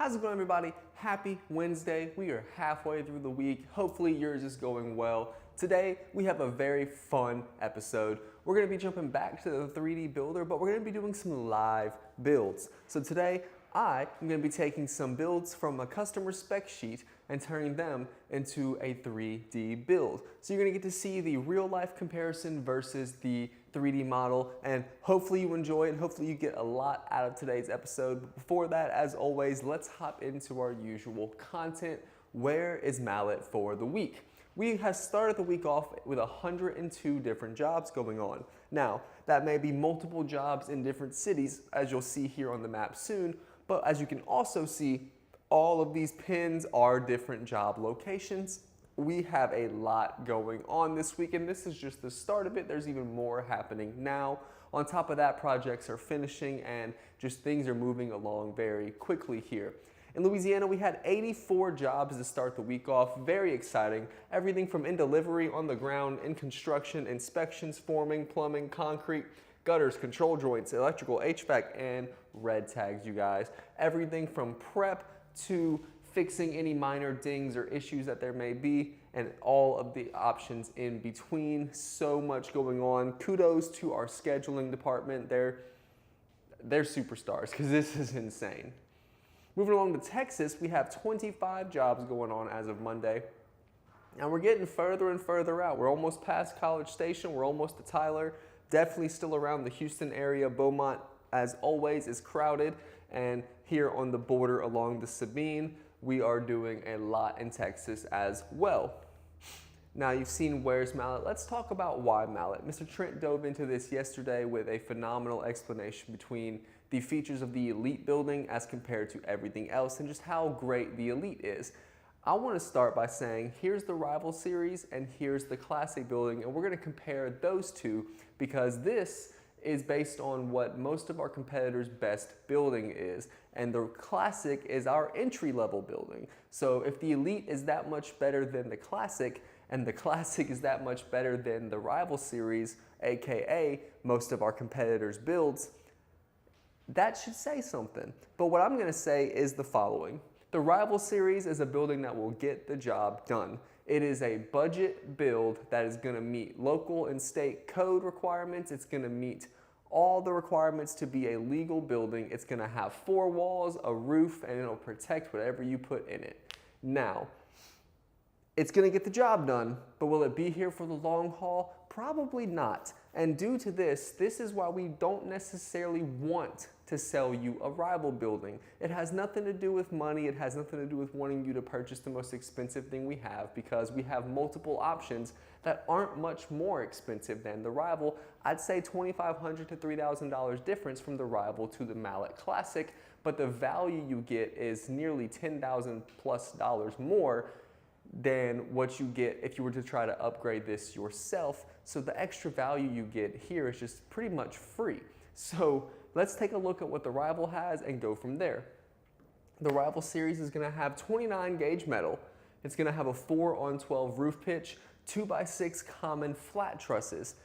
How's it going, everybody? Happy Wednesday. We are halfway through the week. Hopefully yours is going well. Today, we have a very fun episode. We're gonna be jumping back to the 3D builder, but we're gonna be doing some live builds. So today, I am going to be taking some builds from a customer spec sheet and turning them into a 3D build. So you're going to get to see the real life comparison versus the 3D model, and hopefully you enjoy it and hopefully you get a lot out of today's episode. But before that, as always, let's hop into our usual content. Where is Mallett for the week? We have started the week off with 102 different jobs going on. Now, that may be multiple jobs in different cities, as you'll see here on the map soon, but as you can also see, all of these pins are different job locations. We have a lot going on this week, and this is just the start of it. There's even more happening now. On top of that, projects are finishing and just things are moving along very quickly here. In Louisiana, we had 84 jobs to start the week off. Very exciting. Everything from in delivery, on the ground, in construction, inspections, forming, plumbing, concrete, gutters, control joints, electrical, HVAC, and red tags, you guys. Everything from prep to fixing any minor dings or issues that there may be, and all of the options in between. So much going on. Kudos to our scheduling department. They're superstars because this is insane. Moving along to Texas, we have 25 jobs going on as of Monday. And we're getting further and further out. We're almost past College Station. We're almost to Tyler. Definitely still around the Houston area. Beaumont, as always, is crowded. And here on the border along the Sabine, we are doing a lot in Texas as well. Now, you've seen where's Mallett. Let's talk about why Mallett. Mr. Trent dove into this yesterday with a phenomenal explanation between the features of the Elite building as compared to everything else and just how great the Elite is. I want to start by saying here's the Rival Series and here's the Classic building, and we're going to compare those two because this is based on what most of our competitors' best building is, and the Classic is our entry-level building. So if the Elite is that much better than the Classic, and the Classic is that much better than the Rival Series, aka most of our competitors' builds, that should say something. But what I'm going to say is the following. The Rival Series is a building that will get the job done. It is a budget build that is going to meet local and state code requirements. It's going to meet all the requirements to be a legal building. It's going to have 4 walls, a roof, and it'll protect whatever you put in it. Now, it's going to get the job done, but will it be here for the long haul? Probably not. And due to this is why we don't necessarily want to sell you a rival building. It has nothing to do with money. It has nothing to do with wanting you to purchase the most expensive thing we have, because we have multiple options that aren't much more expensive than the rival. I'd say $2,500 to $3,000 difference from the rival to the Mallett Classic, but the value you get is nearly $10,000 plus more than what you get if you were to try to upgrade this yourself. So the extra value you get here is just pretty much free. So let's take a look at what the Rival has and go from there. The Rival Series is going to have 29 gauge metal. It's going to have a 4-on-12 roof pitch, 2x6 common flat trusses.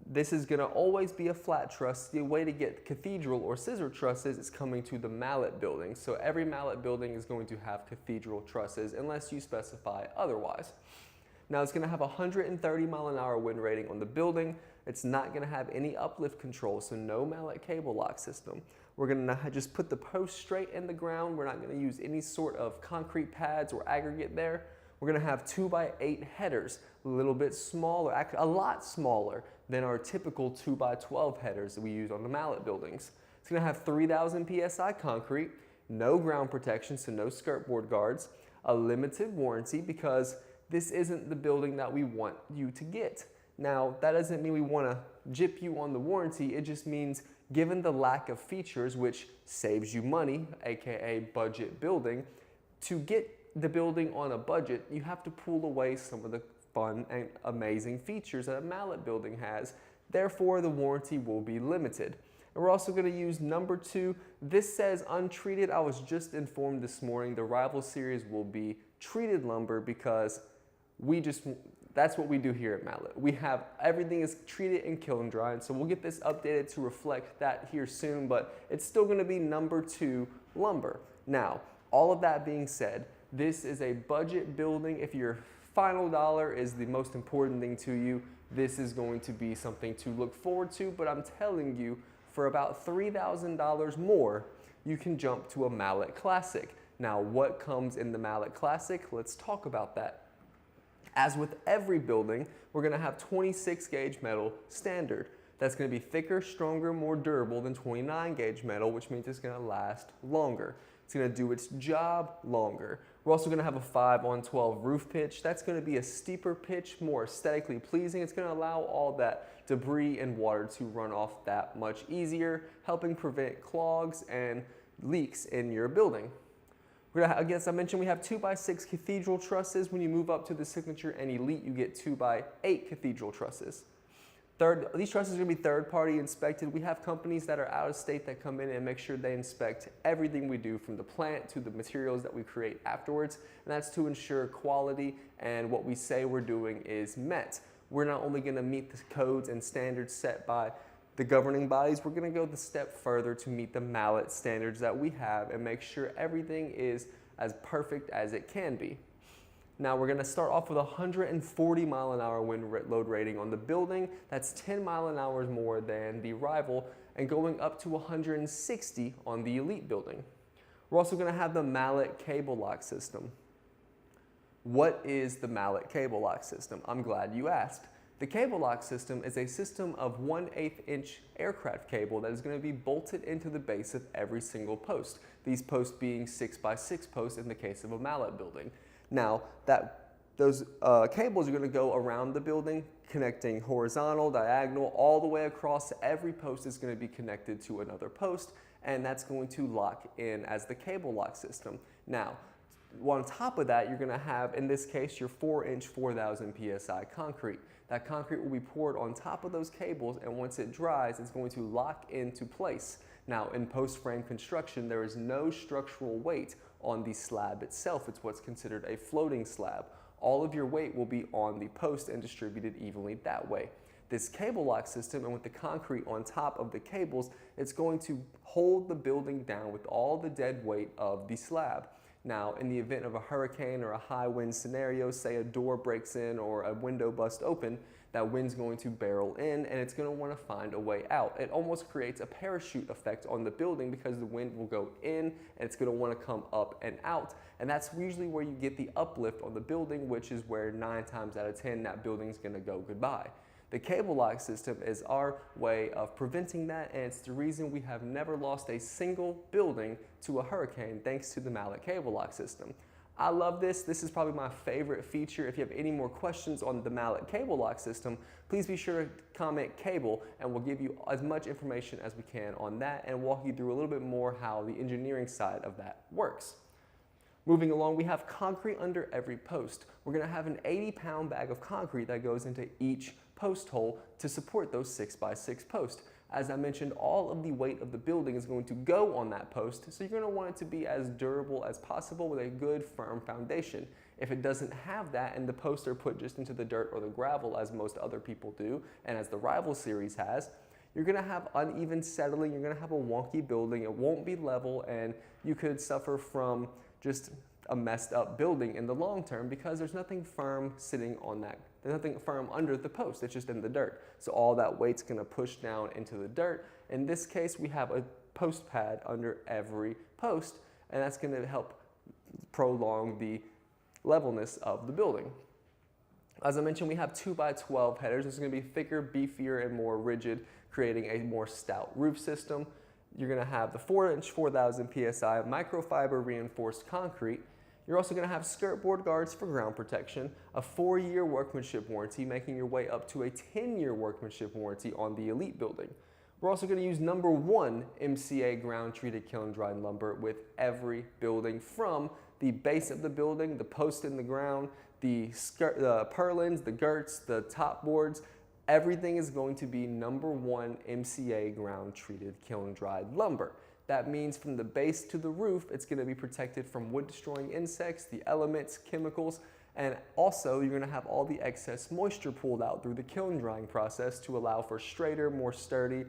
This is going to always be a flat truss. The way to get cathedral or scissor trusses is coming to the Mallett building. So every Mallett building is going to have cathedral trusses unless you specify otherwise. Now it's going to have a 130 mile-an-hour wind rating on the building. It's not going to have any uplift control, so no Mallett cable lock system. We're going to just put the post straight in the ground. We're not going to use any sort of concrete pads or aggregate there. We're going to have 2x8 headers, a little bit smaller, actually a lot smaller than our typical 2x12 headers that we use on the Mallett buildings. It's going to have 3,000 PSI concrete, no ground protection, so no skirt board guards, a limited warranty because this isn't the building that we want you to get. Now, that doesn't mean we want to gyp you on the warranty. It just means given the lack of features, which saves you money, aka budget building, to get the building on a budget, you have to pull away some of the fun and amazing features that a Mallett building has. Therefore, the warranty will be limited. And we're also going to use number 2. This says untreated. I was just informed this morning the Rival Series will be treated lumber because that's what we do here at Mallett. We have everything is treated and kiln dried, so we'll get this updated to reflect that here soon, but it's still going to be number 2 lumber. Now, All of that being said, this is a budget building. If your final dollar is the most important thing to you, this is going to be something to look forward to, but I'm telling you, for about $3,000 more, you can jump to a Mallett Classic. Now, what comes in the Mallett Classic? Let's talk about that. As with every building, we're gonna have 26 gauge metal standard. That's gonna be thicker, stronger, more durable than 29 gauge metal, which means it's gonna last longer. It's gonna do its job longer. We're also gonna have a 5-on-12 roof pitch. That's gonna be a steeper pitch, more aesthetically pleasing. It's gonna allow all that debris and water to run off that much easier, helping prevent clogs and leaks in your building. I guess I mentioned we have 2x6 cathedral trusses. When you move up to the Signature and Elite, you get 2x8 cathedral trusses. These trusses are going to be third-party inspected. We have companies that are out of state that come in and make sure they inspect everything we do, from the plant to the materials that we create afterwards, and that's to ensure quality and what we say we're doing is met. We're not only going to meet the codes and standards set by the governing bodies, we're going to go the step further to meet the Mallett standards that we have and make sure everything is as perfect as it can be. Now we're going to start off with 140 mile-an-hour wind load rating on the building. That's 10 mile-an-hour more than the rival, and going up to 160 on the Elite building. We're also going to have the Mallett cable lock system. What is the Mallett cable lock system? I'm glad you asked. The cable lock system is a system of 1/8 inch aircraft cable that is going to be bolted into the base of every single post. These posts being 6x6 posts in the case of a Mallett building. Now, those cables are going to go around the building, connecting horizontal, diagonal, all the way across. Every post is going to be connected to another post, and that's going to lock in as the cable lock system. Now, on top of that, you're going to have, in this case, your 4-inch 4,000 PSI concrete. That concrete will be poured on top of those cables, and once it dries, it's going to lock into place. Now, in post-frame construction, there is no structural weight on the slab itself. It's what's considered a floating slab. All of your weight will be on the post and distributed evenly that way. This cable lock system, and with the concrete on top of the cables, it's going to hold the building down with all the dead weight of the slab. Now, in the event of a hurricane or a high wind scenario, say a door breaks in or a window busts open, that wind's going to barrel in and it's going to want to find a way out. It almost creates a parachute effect on the building because the wind will go in and it's going to want to come up and out. And that's usually where you get the uplift on the building, which is where 9 times out of 10 that building's going to go goodbye. The cable lock system is our way of preventing that, and it's the reason we have never lost a single building to a hurricane thanks to the Mallett cable lock system. I love this. This is probably my favorite feature. If you have any more questions on the Mallett cable lock system, please be sure to comment cable, and we'll give you as much information as we can on that and walk you through a little bit more how the engineering side of that works. Moving along, we have concrete under every post. We're going to have an 80-pound bag of concrete that goes into each post hole to support those 6x6 posts. As I mentioned, all of the weight of the building is going to go on that post, so you're going to want it to be as durable as possible with a good, firm foundation. If it doesn't have that and the posts are put just into the dirt or the gravel, as most other people do, and as the Rival series has, you're going to have uneven settling, you're going to have a wonky building, it won't be level, and you could suffer from just a messed up building in the long term because there's nothing firm sitting on that. There's nothing firm under the post, it's just in the dirt. So all that weight's gonna push down into the dirt. In this case, we have a post pad under every post, and that's gonna help prolong the levelness of the building. As I mentioned, we have 2x12 headers. This is gonna be thicker, beefier, and more rigid, creating a more stout roof system. You're gonna have the 4-inch 4,000 PSI microfiber reinforced concrete. You're also going to have skirt board guards for ground protection, a 4-year workmanship warranty, making your way up to a 10-year workmanship warranty on the Elite building. We're also going to use #1 MCA ground treated kiln dried lumber with every building, from the base of the building, the post in the ground, the purlins, the girts, the top boards. Everything is going to be #1 MCA ground treated kiln dried lumber. That means from the base to the roof, it's going to be protected from wood destroying insects, the elements, chemicals, and also you're going to have all the excess moisture pulled out through the kiln drying process to allow for straighter, more sturdy,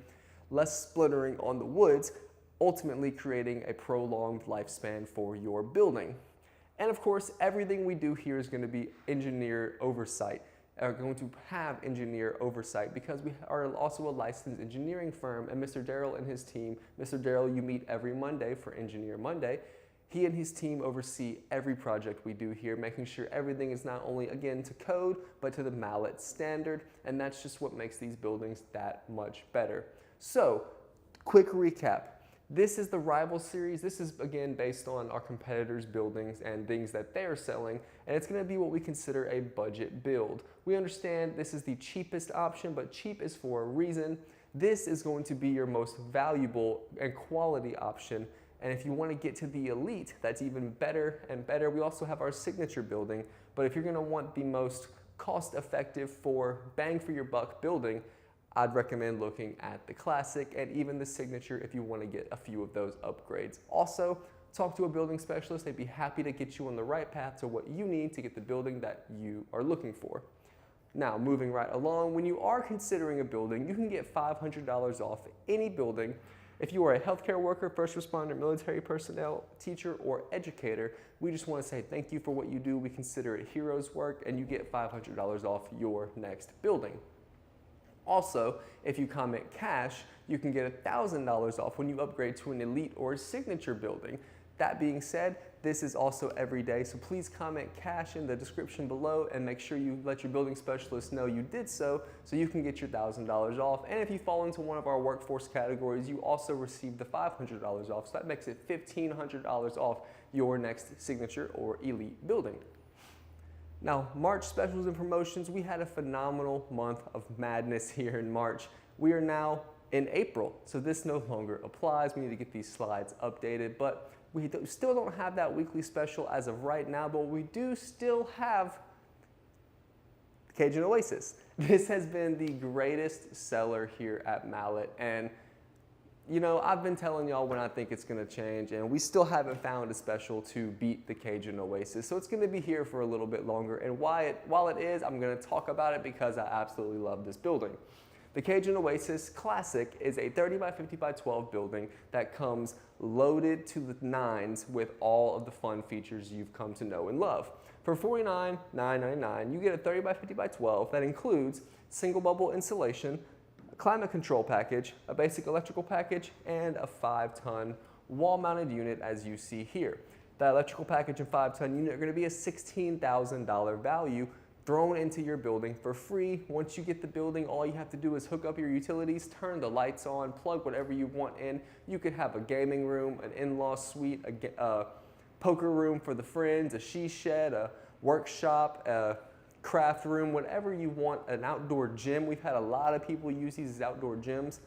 less splintering on the woods. ultimately creating a prolonged lifespan for your building. And of course, everything we do here is going to be engineer oversight, are going to have engineer oversight because we are also a licensed engineering firm, and Mr. Darrell and his team, Mr. Darrell you meet every Monday for Engineer Monday, he and his team oversee every project we do here, making sure everything is not only, again, to code, but to the Mallett standard, and that's just what makes these buildings that much better. So, quick recap. This is the Rival series. This is, again, based on our competitors' buildings and things that they're selling, and it's going to be what we consider a budget build. We understand this is the cheapest option, but cheap is for a reason. This is going to be your most valuable and quality option, and if you want to get to the Elite, that's even better and better. We also have our signature building, but if you're going to want the most cost-effective for bang for your buck building, I'd recommend looking at the Classic and even the Signature if you want to get a few of those upgrades. Also, talk to a building specialist. They'd be happy to get you on the right path to what you need to get the building that you are looking for. Now, moving right along, when you are considering a building, you can get $500 off any building. If you are a healthcare worker, first responder, military personnel, teacher, or educator, we just want to say thank you for what you do. We consider it hero's work, and you get $500 off your next building. Also, if you comment cash, you can get $1,000 off when you upgrade to an Elite or a Signature building. That being said, this is also every day, so please comment cash in the description below and make sure you let your building specialist know you did so you can get your $1,000 off. And if you fall into one of our workforce categories, you also receive the $500 off, so that makes it $1,500 off your next Signature or Elite building. Now, March specials and promotions, we had a phenomenal month of madness here in March. We are now in April, so this no longer applies. We need to get these slides updated, but we still don't have that weekly special as of right now, but we do still have Cajun Oasis. This has been the greatest seller here at Mallett, and you know, I've been telling y'all when I think it's going to change, and we still haven't found a special to beat the Cajun Oasis. So it's going to be here for a little bit longer. And while it is, I'm going to talk about it because I absolutely love this building. The Cajun Oasis Classic is a 30 by 50 by 12 building that comes loaded to the nines with all of the fun features you've come to know and love. For $49,999, you get a 30 by 50 by 12 that includes single bubble insulation, climate control package, a basic electrical package, and a 5-ton wall-mounted unit as you see here. That electrical package and 5-ton unit are going to be a $16,000 value thrown into your building for free. Once you get the building, all you have to do is hook up your utilities, turn the lights on, plug whatever you want in. You could have a gaming room, an in-law suite, a poker room for the friends, a she shed, a workshop, a craft room, whatever you want, an outdoor gym. We've had a lot of people use these as outdoor gyms.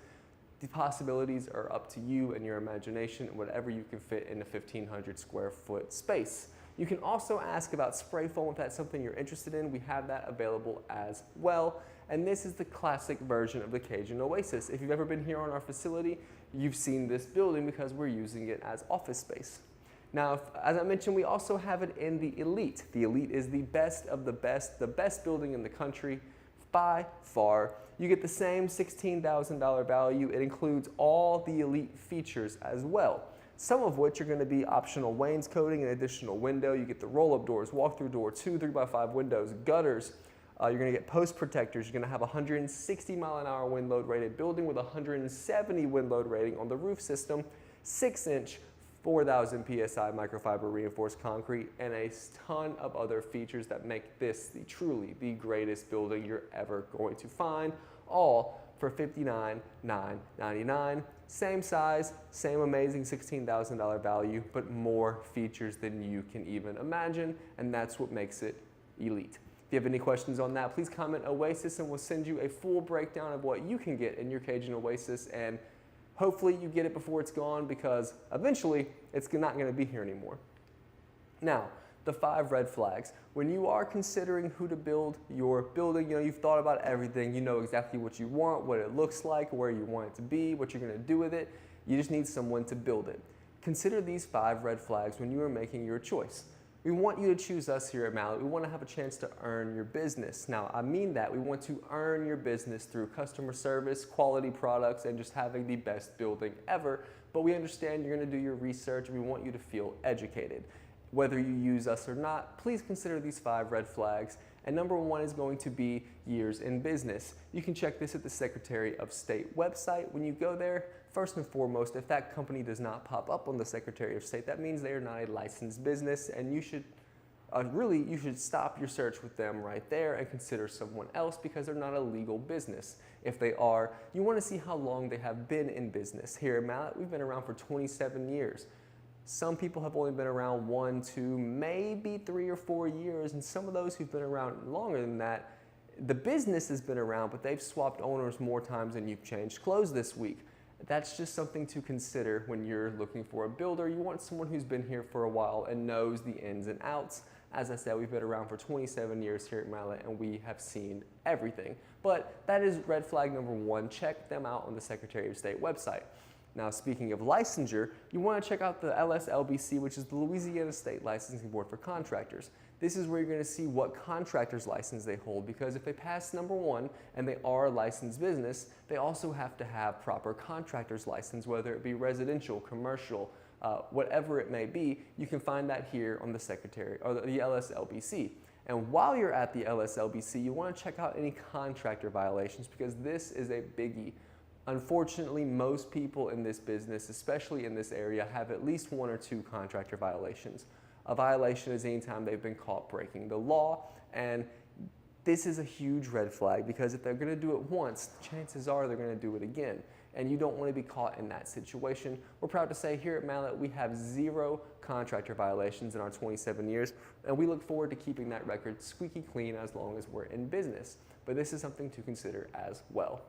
The possibilities are up to you and your imagination, whatever you can fit in a 1,500 square foot space. You can also ask about spray foam if that's something you're interested in. We have that available as well. And this is the classic version of the Cajun Oasis. If you've ever been here on our facility, you've seen this building because we're using it as office space. Now, as I mentioned, we also have it in the Elite. The Elite is the best of the best building in the country by far. You get the same $16,000 value. It includes all the Elite features as well, some of which are going to be optional wainscoting, an additional window. You get the roll-up doors, walk-through door, 2 3x5 windows, gutters. You're going to get post protectors. You're going to have a 160-mile-an-hour wind load rated building with 170 wind load rating on the roof system, 6-inch 4,000 PSI microfiber reinforced concrete, and a ton of other features that make this truly the greatest building you're ever going to find, all for $59,999. Same size, same amazing $16,000 value, but more features than you can even imagine, and that's what makes it Elite. If you have any questions on that, please comment Oasis, and we'll send you a full breakdown of what you can get in your Cajun Oasis, and hopefully you get it before it's gone, because eventually it's not going to be here anymore. Now, the 5 red flags. When you are considering who to build your building, you've thought about everything. You know exactly what you want, what it looks like, where you want it to be, what you're going to do with it. You just need someone to build it. Consider these 5 red flags when you are making your choice. We want you to choose us here at Mallett. We want to have a chance to earn your business. Now, I mean that. We want to earn your business through customer service, quality products, and just having the best building ever. But we understand you're going to do your research, and we want you to feel educated. Whether you use us or not, please consider these 5 red flags. And number 1 is going to be years in business. You can check this at the Secretary of State website. When you go there, first and foremost, if that company does not pop up on the Secretary of State, that means they are not a licensed business, and you should you should stop your search with them right there and consider someone else because they're not a legal business. If they are, you want to see how long they have been in business. Here at Mallett, we've been around for 27 years. Some people have only been around 1, 2, maybe 3 or 4 years, and some of those who've been around longer than that, the business has been around, but they've swapped owners more times than you've changed clothes this week. That's just something to consider when you're looking for a builder. You want someone who's been here for a while and knows the ins and outs. As I said, we've been around for 27 years here at Mallett, and we have seen everything. But that is red flag number 1. Check them out on the Secretary of State website. Now, speaking of licensure, you want to check out the LSLBC, which is the Louisiana State Licensing Board for Contractors. This is where you're going to see what contractor's license they hold, because if they pass number 1 and they are a licensed business, they also have to have proper contractor's license, whether it be residential, commercial, whatever it may be. You can find that here on the Secretary or the LSLBC. And while you're at the LSLBC, you want to check out any contractor violations, because this is a biggie. Unfortunately, most people in this business, especially in this area, have at least 1 or 2 contractor violations. A violation is any time they've been caught breaking the law, and this is a huge red flag, because if they're going to do it once, chances are they're going to do it again, and you don't want to be caught in that situation. We're proud to say here at Mallett we have 0 contractor violations in our 27 years, and we look forward to keeping that record squeaky clean as long as we're in business. But this is something to consider as well.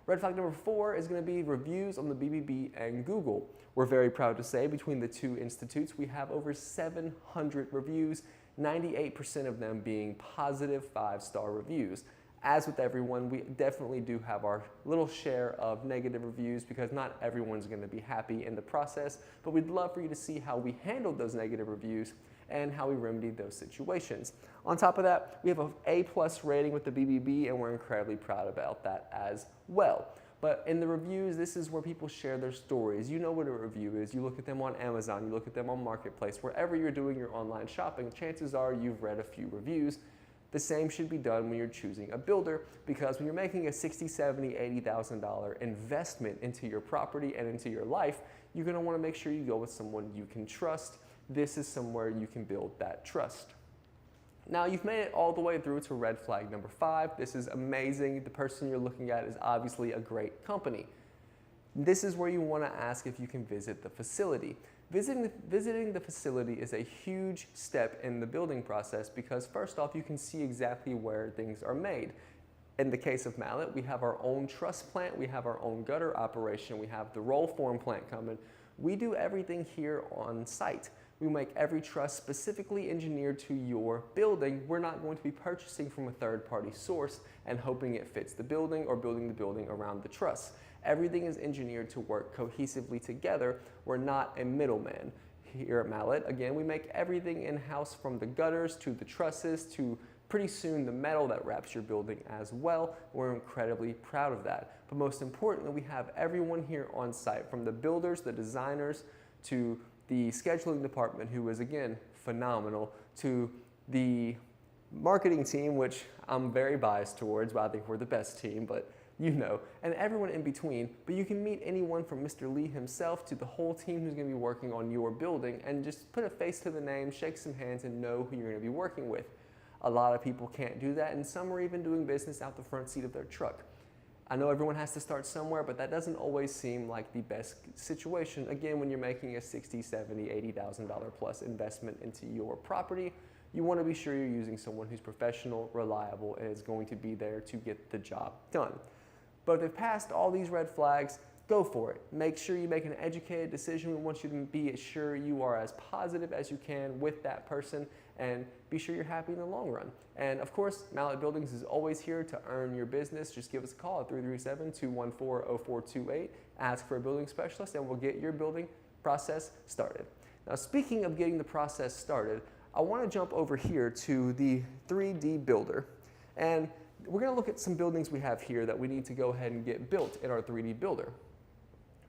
Red flag number 4 is going to be reviews on the BBB and Google. We're very proud to say between the 2 institutes we have over 700 reviews, 98% of them being positive 5-star reviews. As with everyone, we definitely do have our little share of negative reviews, because not everyone's going to be happy in the process, but we'd love for you to see how we handled those negative reviews and how we remedied those situations. On top of that, we have an A+ rating with the BBB, and we're incredibly proud about that as well. But in the reviews, this is where people share their stories. You know what a review is. You look at them on Amazon, you look at them on Marketplace, wherever you're doing your online shopping, chances are you've read a few reviews. The same should be done when you're choosing a builder, because when you're making a $60,000, $70,000, $80,000 investment into your property and into your life, you're going to want to make sure you go with someone you can trust. This is somewhere you can build that trust. Now, you've made it all the way through to red flag number 5. This is amazing. The person you're looking at is obviously a great company. This is where you want to ask if you can visit the facility. Visiting the facility is a huge step in the building process, because first off, you can see exactly where things are made. In the case of Mallett, we have our own truss plant, we have our own gutter operation, we have the roll form plant coming. We do everything here on site. We make every truss specifically engineered to your building. We're not going to be purchasing from a third-party source and hoping it fits the building or building the building around the truss. Everything is engineered to work cohesively together. We're not a middleman. Here at Mallett, again, we make everything in-house, from the gutters to the trusses to pretty soon the metal that wraps your building as well. We're incredibly proud of that. But most importantly, we have everyone here on site, from the builders, the designers, to the scheduling department, who is, again, phenomenal, to the marketing team, which I'm very biased towards, but I think we're the best team, but you know, and everyone in between. But you can meet anyone from Mr. Lee himself to the whole team who's going to be working on your building, and just put a face to the name, shake some hands, and know who you're going to be working with. A lot of people can't do that, and some are even doing business out the front seat of their truck. I know everyone has to start somewhere, but that doesn't always seem like the best situation. Again, when you're making a $60,000, $70,000, $80,000 plus investment into your property, you want to be sure you're using someone who's professional, reliable, and is going to be there to get the job done. But if they've passed all these red flags, go for it. Make sure you make an educated decision. We want you to be sure you are as positive as you can with that person, and be sure you're happy in the long run. And of course, Mallett Buildings is always here to earn your business. Just give us a call at 337-214-0428. Ask for a building specialist, and we'll get your building process started. Now, speaking of getting the process started, I want to jump over here to the 3D builder. And we're going to look at some buildings we have here that we need to go ahead and get built in our 3D builder.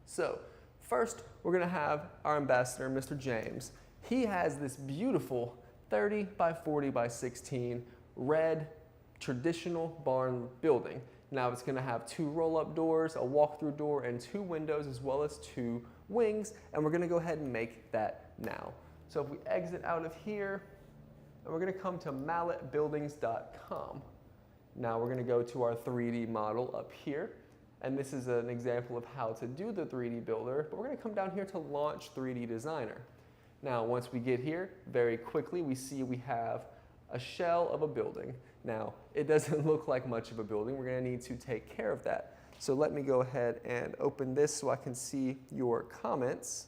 So first, we're going to have our ambassador, Mr. James. He has this beautiful 30 by 40 by 16 red traditional barn building. Now it's going to have 2 roll-up doors, a walk-through door, and 2 windows, as well as 2 wings, and we're going to go ahead and make that now. So if we exit out of here, and we're going to come to mallettbuildings.com. Now we're going to go to our 3D model up here, and this is an example of how to do the 3D builder, but we're going to come down here to Launch 3D Designer. Now once we get here, very quickly we see we have a shell of a building. Now, it doesn't look like much of a building. We're going to need to take care of that. So let me go ahead and open this so I can see your comments.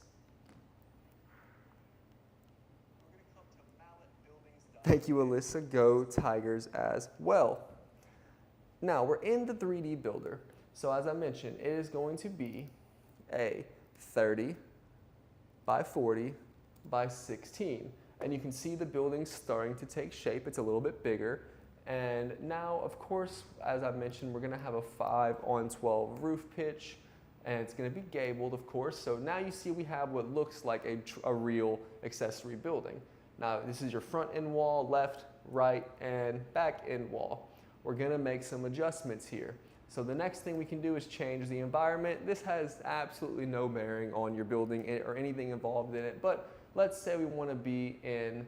Thank you, Alyssa. Go Tigers as well. Now, we're in the 3D builder. So as I mentioned, it is going to be a 30 by 40 by 16. And you can see the building starting to take shape. It's a little bit bigger. And now, of course, as I mentioned, we're going to have a 5-on-12 roof pitch, and it's going to be gabled, of course. So now you see we have what looks like a real accessory building. Now, this is your front end wall, left, right, and back end wall. We're going to make some adjustments here. So the next thing we can do is change the environment. This has absolutely no bearing on your building or anything involved in it, but let's say we want to be in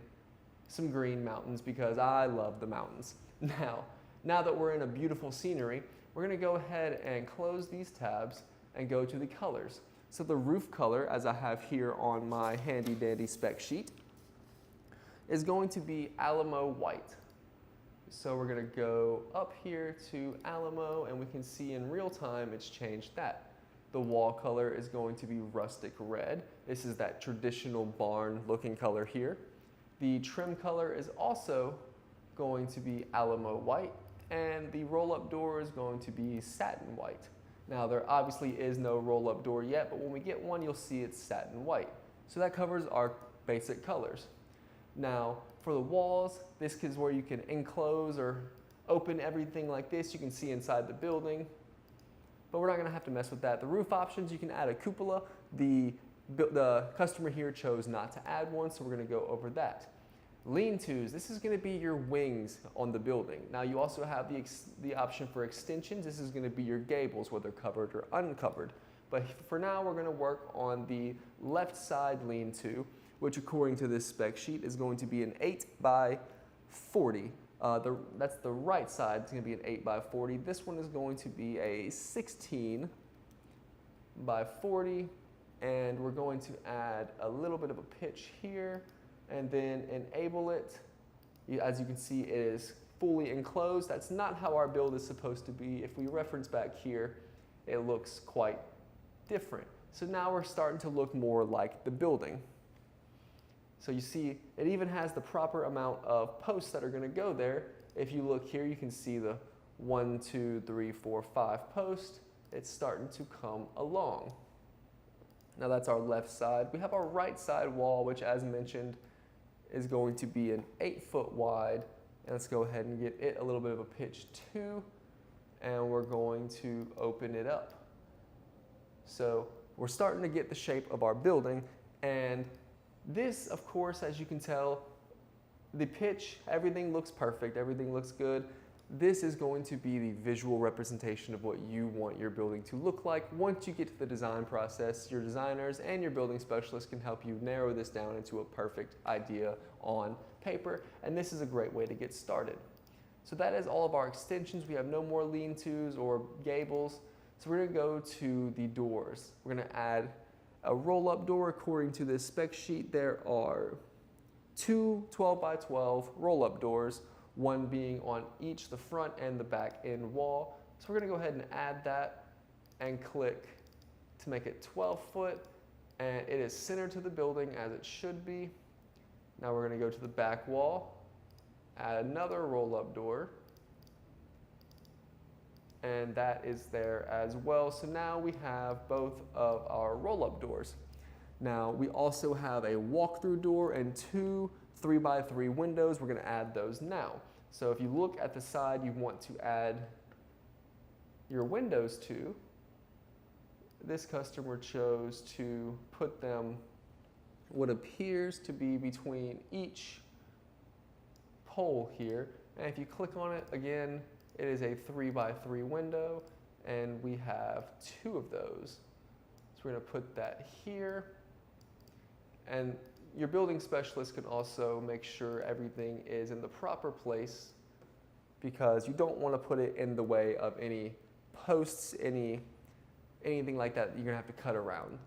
some green mountains because I love the mountains. Now that we're in a beautiful scenery, we're going to go ahead and close these tabs and go to the colors. So the roof color, as I have here on my handy dandy spec sheet, is going to be Alamo white. So we're going to go up here to Alamo, and we can see in real time it's changed that. The wall color is going to be rustic red. This is that traditional barn looking color here. The trim color is also going to be Alamo white, and the roll-up door is going to be satin white. Now there obviously is no roll-up door yet, but when we get one, you'll see it's satin white. So that covers our basic colors. Now for the walls, this is where you can enclose or open everything like this. You can see inside the building, but we're not going to have to mess with that. The roof options, you can add a cupola. The customer here chose not to add one, so we're going to go over that. Lean-tos, this is going to be your wings on the building. Now you also have the option for extensions. This is going to be your gables, whether covered or uncovered. But for now, we're going to work on the left side lean-to, which according to this spec sheet is going to be an 8 by 40. That's the right side, it's going to be an 8 by 40. This one is going to be a 16 by 40, and we're going to add a little bit of a pitch here, and then enable it. As you can see, it is fully enclosed. That's not how our build is supposed to be. If we reference back here, it looks quite different. So now we're starting to look more like the building. So you see, it even has the proper amount of posts that are going to go there. If you look here, you can see the 1, 2, 3, 4, 5 posts. It's starting to come along. Now that's our left side. We have our right side wall, which as mentioned, is going to be an 8-foot wide. And let's go ahead and get it a little bit of a pitch too. And we're going to open it up. So we're starting to get the shape of our building. And this, of course, as you can tell, the pitch, everything looks perfect, everything looks good. This is going to be the visual representation of what you want your building to look like. Once you get to the design process, your designers and your building specialists can help you narrow this down into a perfect idea on paper, and this is a great way to get started. So that is all of our extensions. We have no more lean-tos or gables. So we're gonna go to the doors. We're gonna add a roll-up door. According to this spec sheet, there are 2 12 by 12 roll-up doors, one being on each the front and the back end wall. So we're going to go ahead and add that and click to make it 12 foot, and it is centered to the building as it should be. Now we're going to go to the back wall, add another roll-up door, and that is there as well. So now we have both of our roll-up doors. Now we also have a walk-through door and 2 3x3 windows. We're going to add those now. So if you look at the side you want to add your windows to, this customer chose to put them what appears to be between each pole here. And if you click on it again, it is a 3x3 window, and we have 2 of those. So we're going to put that here. And your building specialist can also make sure everything is in the proper place, because you don't want to put it in the way of any posts, anything like that you're going to have to cut around.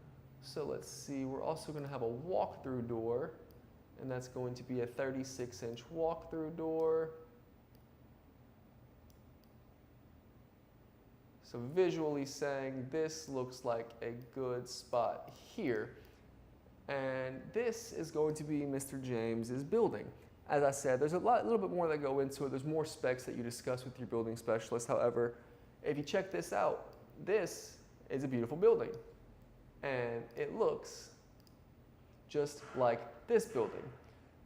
So let's see, we're also going to have a walk-through door, and that's going to be a 36-inch walk-through door. So visually saying this looks like a good spot here. And this is going to be Mr. James's building. As I said, there's a little bit more that go into it. There's more specs that you discuss with your building specialist. However, if you check this out, this is a beautiful building. And it looks just like this building.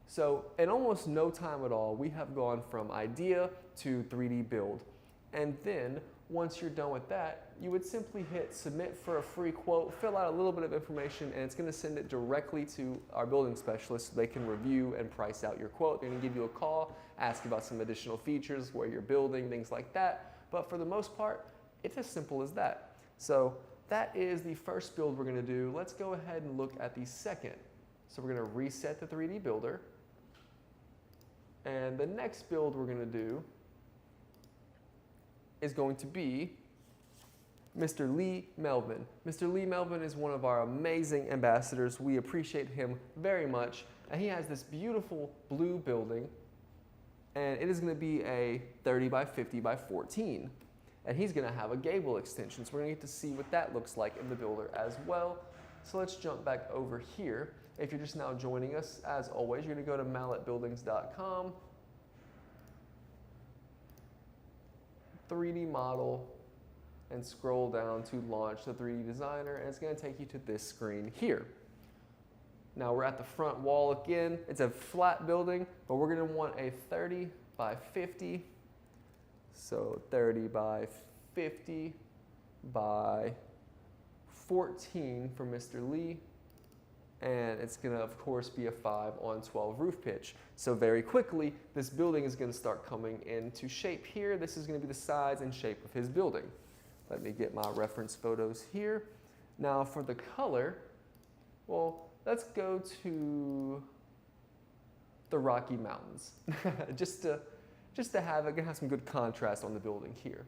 So in almost no time at all, we have gone from idea to 3D build. And then once you're done with that, you would simply hit submit for a free quote, fill out a little bit of information, and it's going to send it directly to our building specialist so they can review and price out your quote. They're going to give you a call, ask about some additional features, where you're building, things like that. But for the most part, it's as simple as that. So that is the first build we're going to do. Let's go ahead and look at the second. So we're going to reset the 3D builder. And the next build we're going to do is going to be Mr. Lee Melvin. Mr. Lee Melvin is one of our amazing ambassadors. We appreciate him very much. And he has this beautiful blue building, and it is going to be a 30 by 50 by 14. And he's going to have a gable extension. So we're going to get to see what that looks like in the builder as well. So let's jump back over here. If you're just now joining us, as always, you're going to go to mallettbuildings.com, 3D model, and scroll down to launch the 3D designer, and it's going to take you to this screen here. Now we're at the front wall again. It's a flat building, but we're going to want a 30 by 50. So 30 by 50 by 14 for Mr. Lee. And it's going to, of course, be a 5-on-12 roof pitch. So very quickly, this building is going to start coming into shape here. This is going to be the size and shape of his building. Let me get my reference photos here. Now for the color, well, let's go to the Rocky Mountains, just to have some good contrast on the building here.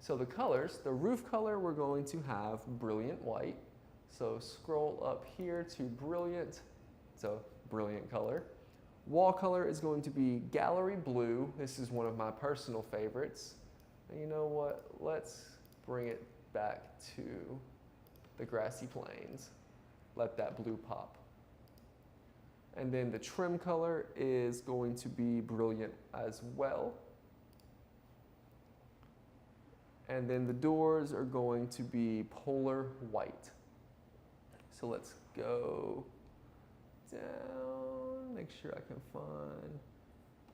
So the colors, the roof color, we're going to have brilliant white. So scroll up here to brilliant, so brilliant color. Wall color is going to be gallery blue. This is one of my personal favorites. And you know what? Let's bring it back to the grassy plains. Let that blue pop. And then the trim color is going to be brilliant as well. And then the doors are going to be polar white. So let's go down, make sure I can find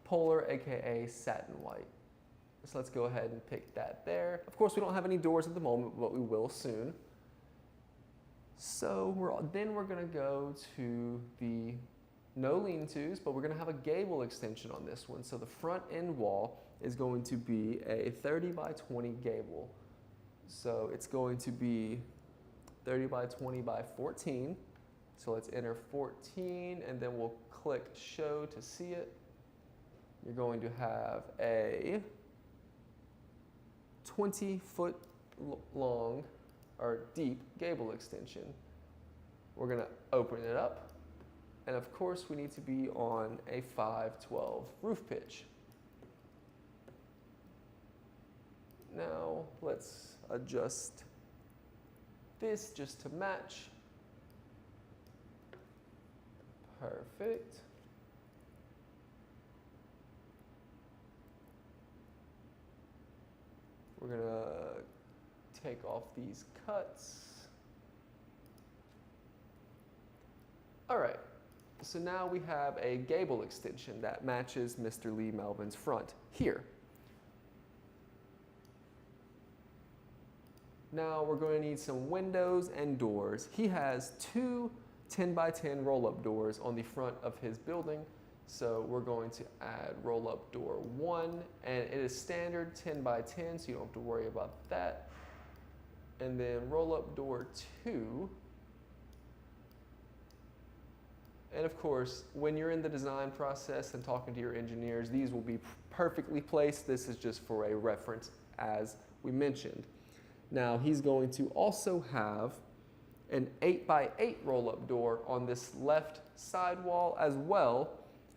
polar, AKA satin white. So let's go ahead and pick that there. Of course, we don't have any doors at the moment, but we will soon. So then we're gonna go to the no lean-tos, but we're gonna have a gable extension on this one. So the front end wall is going to be a 30 by 20 gable. So it's going to be 30 by 20 by 14. So let's enter 14, and then we'll click show to see it. You're going to have a 20-foot long or deep gable extension. We're going to open it up, and of course we need to be on a 512 roof pitch. Now let's adjust this just to match. Perfect. We're gonna take off these cuts. All right, so now we have a gable extension that matches Mr. Lee Melvin's front here. Now we're going to need some windows and doors. He has two 10 by 10 roll-up doors on the front of his building. So we're going to add roll-up door 1, and it is standard 10 by 10, so you don't have to worry about that. And then roll-up door 2. And of course, when you're in the design process and talking to your engineers, these will be perfectly placed. This is just for a reference, as we mentioned. Now he's going to also have an 8 by 8 roll-up door on this left side wall, as well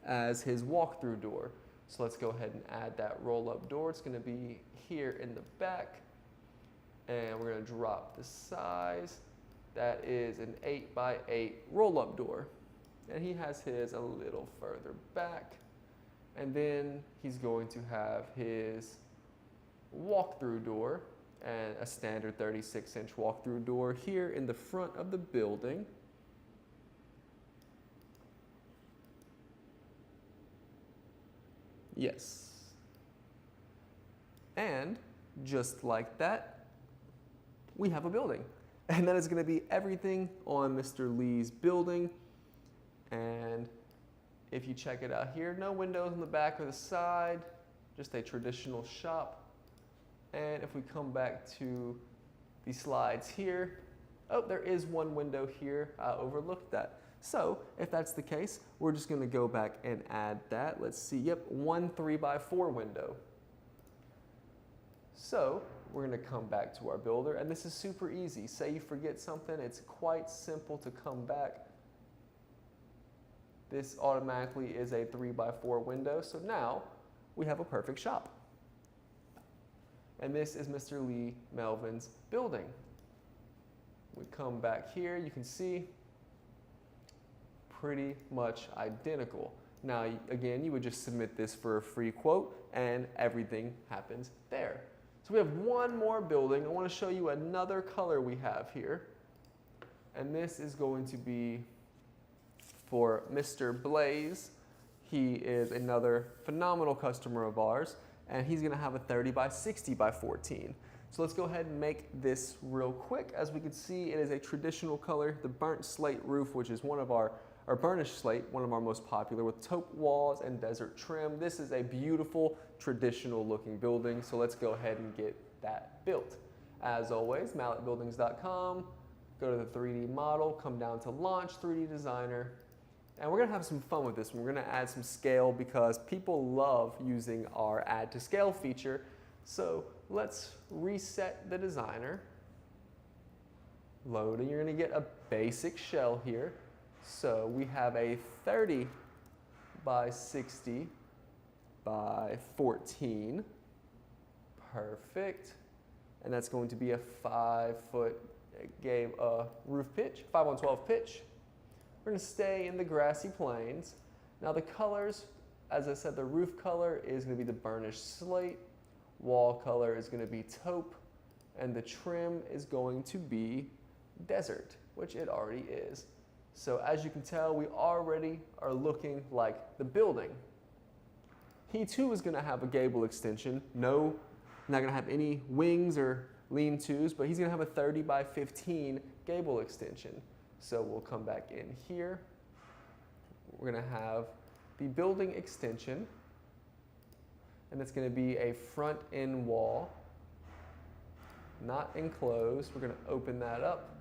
as his walk-through door. So let's go ahead and add that roll-up door. It's going to be here in the back, and we're going to drop the size. That is an 8 by 8 roll-up door, and he has his a little further back. And then he's going to have his walk-through door and a standard 36-inch walk-through door here in the front of the building. Yes. And just like that, we have a building. And that is going to be everything on Mr. Lee's building. And if you check it out here, no windows on the back or the side, just a traditional shop. And if we come back to the slides here, oh, there is one window here. I overlooked that. So if that's the case, we're just going to go back and add that. Let's see, yep, one 3 by 4 window. So we're going to come back to our builder, and this is super easy. Say you forget something, it's quite simple to come back. This automatically is a 3 by 4 window, so now we have a perfect shop. And this is Mr. Lee Melvin's building. We come back here, you can see pretty much identical. Now, again, you would just submit this for a free quote and everything happens there. So we have one more building. I want to show you another color we have here. And this is going to be for Mr. Blaze. He is another phenomenal customer of ours, and he's going to have a 30 by 60 by 14. So let's go ahead and make this real quick. As we can see, it is a traditional color, the burnt slate roof, which is one of our burnished slate, one of our most popular, with taupe walls and desert trim. This is a beautiful, traditional looking building, so let's go ahead and get that built. As always, mallettbuildings.com, go to the 3D model, come down to Launch 3D Designer, and we're gonna have some fun with this one. We're gonna add some scale because people love using our Add to Scale feature. So let's reset the designer. Loading, you're gonna get a basic shell here. So we have a 30 by 60 by 14. Perfect. And that's going to be a 5-foot roof pitch, 5 on 12 pitch. We're going to stay in the grassy plains. Now the colors, as I said, the roof color is going to be the burnished slate. Wall color is going to be taupe. And the trim is going to be desert, which it already is. So as you can tell, we already are looking like the building. He too is going to have a gable extension. No, not going to have any wings or lean-tos, but he's going to have a 30 by 15 gable extension. So we'll come back in here. We're going to have the building extension, and it's going to be a front end wall, not enclosed. We're going to open that up.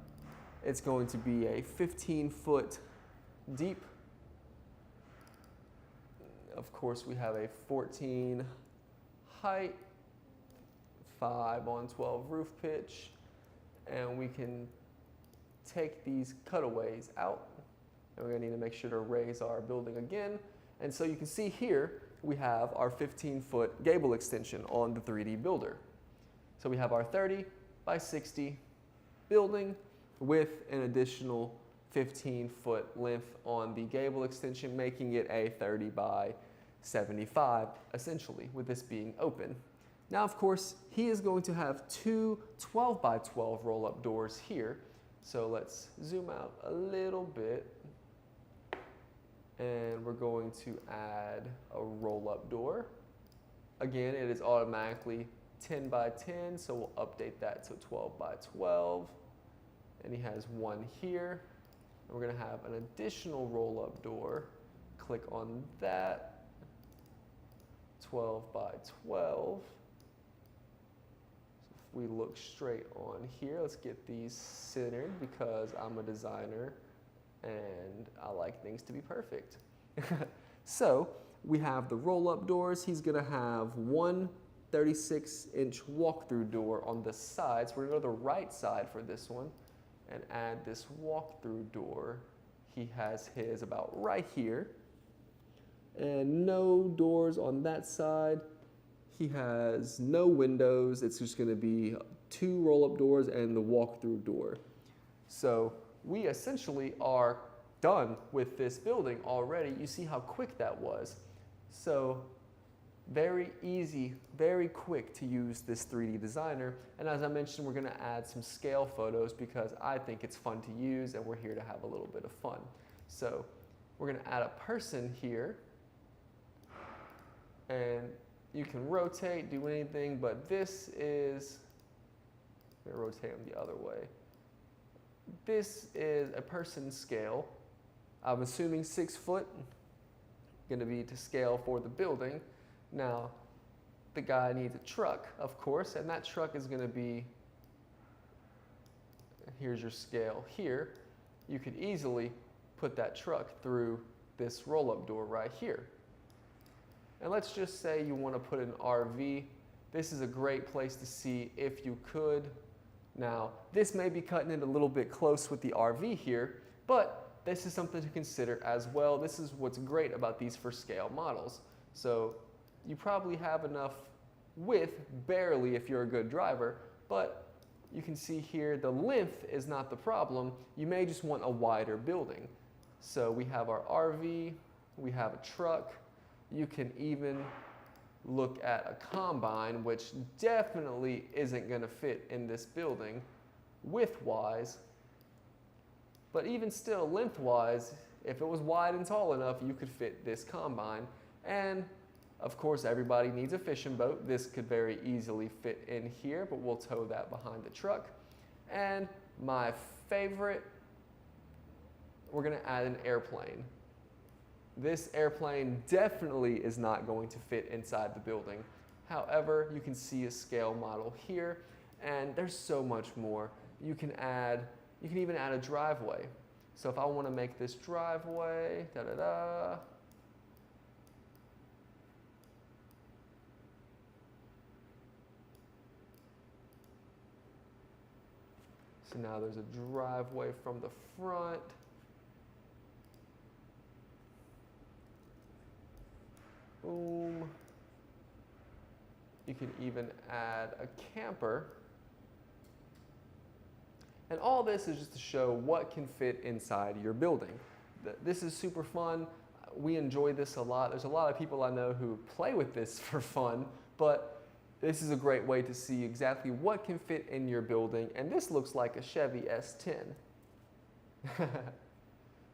It's going to be a 15-foot deep. Of course, we have a 14 height, 5 on 12 roof pitch, and we can take these cutaways out. And we're going to need to make sure to raise our building again. And so you can see here, we have our 15-foot gable extension on the 3D builder. So we have our 30 by 60 building with an additional 15-foot length on the gable extension, making it a 30 by 75, essentially, with this being open. Now, of course, he is going to have two 12 by 12 roll-up doors here. So let's zoom out a little bit. we're going to add a roll-up door. Again, it is automatically 10 by 10, so we'll update that to 12 by 12. And he has one here. And we're going to have an additional roll-up door. Click on that. 12 by 12. So if we look straight on here, let's get these centered because I'm a designer and I like things to be perfect. So we have the roll-up doors. He's going to have one 36-inch walk-through door on the sides. We're going to go to the right side for this one and add this walk-through door. He has his about right here. And no doors on that side. He has no windows. It's just going to be 2 roll-up doors and the walk-through door. So we essentially are done with this building already. You see how quick that was. So very easy, very quick to use this 3D designer. And as I mentioned, we're going to add some scale photos because I think it's fun to use and we're here to have a little bit of fun. So we're going to add a person here. And you can rotate, do anything, but this is, I'm going to rotate them the other way. This is a person scale. I'm assuming 6 foot, going to be to scale for the building. Now, the guy needs a truck, of course, and that truck is going to be, here's your scale here. You could easily put that truck through this roll-up door right here. And let's just say you want to put an RV. This is a great place to see if you could. Now, this may be cutting it a little bit close with the RV here, but this is something to consider as well. This is what's great about these for scale models. So you probably have enough width, barely if you're a good driver, but you can see here the length is not the problem. You may just want a wider building. So we have our RV, we have a truck. You can even look at a combine, which definitely isn't going to fit in this building width-wise. But even still, length-wise, if it was wide and tall enough, you could fit this combine. And of course, everybody needs a fishing boat. This could very easily fit in here, but we'll tow that behind the truck. And my favorite, we're going to add an airplane. This airplane definitely is not going to fit inside the building. However, you can see a scale model here, and there's so much more. You can even add a driveway. So if I want to make this driveway, da-da-da, so now there's a driveway from the front. Boom. You can even add a camper. And all this is just to show what can fit inside your building. This is super fun. We enjoy this a lot. There's a lot of people I know who play with this for fun, but this is a great way to see exactly what can fit in your building. And this looks like a Chevy S10.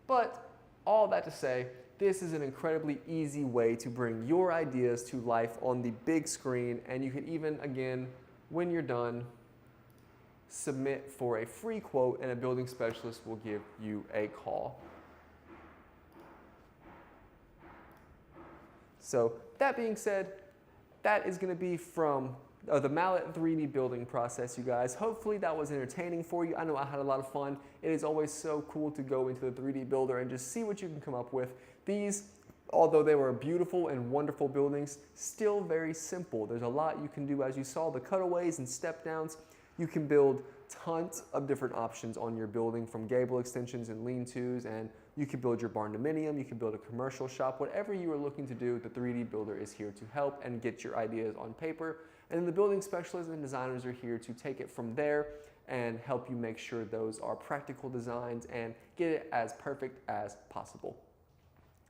But all that to say, this is an incredibly easy way to bring your ideas to life on the big screen, and you can even, again, when you're done, submit for a free quote and a building specialist will give you a call. So that being said, that is going to be from the Mallett 3D building process, you guys. Hopefully that was entertaining for you. I know I had a lot of fun. It is always so cool to go into the 3D builder and just see what you can come up with. These, although they were beautiful and wonderful buildings, still very simple. There's a lot you can do. As you saw, the cutaways and step downs, you can build tons of different options on your building, from gable extensions and lean-tos, and you can build your barn-dominium, you can build a commercial shop. Whatever you are looking to do, the 3D builder is here to help and get your ideas on paper. And then the building specialists and designers are here to take it from there and help you make sure those are practical designs and get it as perfect as possible.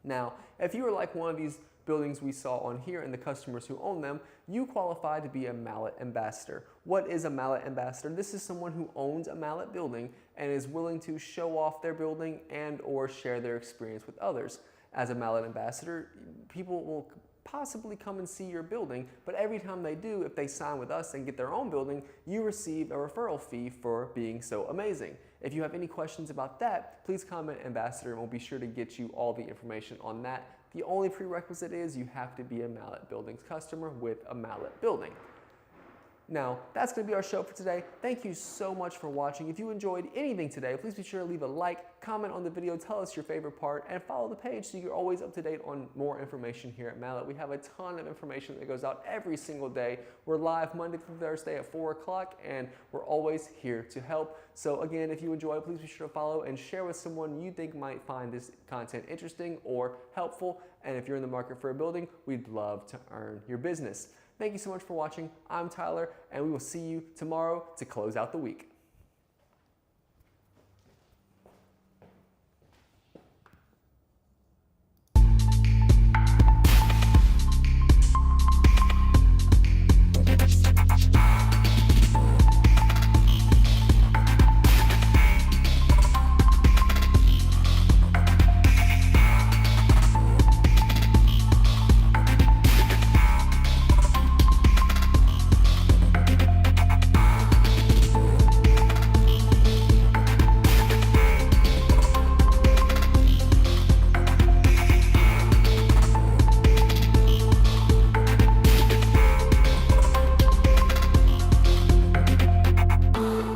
Now, if you are like one of these buildings we saw on here and the customers who own them, you qualify to be a Mallett ambassador. What is a Mallett ambassador? This is someone who owns a Mallett building and is willing to show off their building and or share their experience with others. As a Mallett ambassador, people will possibly come and see your building, but every time they do, if they sign with us and get their own building, you receive a referral fee for being so amazing. If you have any questions about that, please comment ambassador and we'll be sure to get you all the information on that. The only prerequisite is you have to be a Mallett Buildings customer with a Mallett building. Now, that's going to be our show for today. Thank you so much for watching. If you enjoyed anything today, please be sure to leave a like, comment on the video, tell us your favorite part, and follow the page so you're always up to date on more information here at Mallett. We have a ton of information that goes out every single day. We're live Monday through Thursday at 4 o'clock, and we're always here to help. So again, if you enjoy it, please be sure to follow and share with someone you think might find this content interesting or helpful. And if you're in the market for a building, we'd love to earn your business. Thank you so much for watching. I'm Tyler, and we will see you tomorrow to close out the week.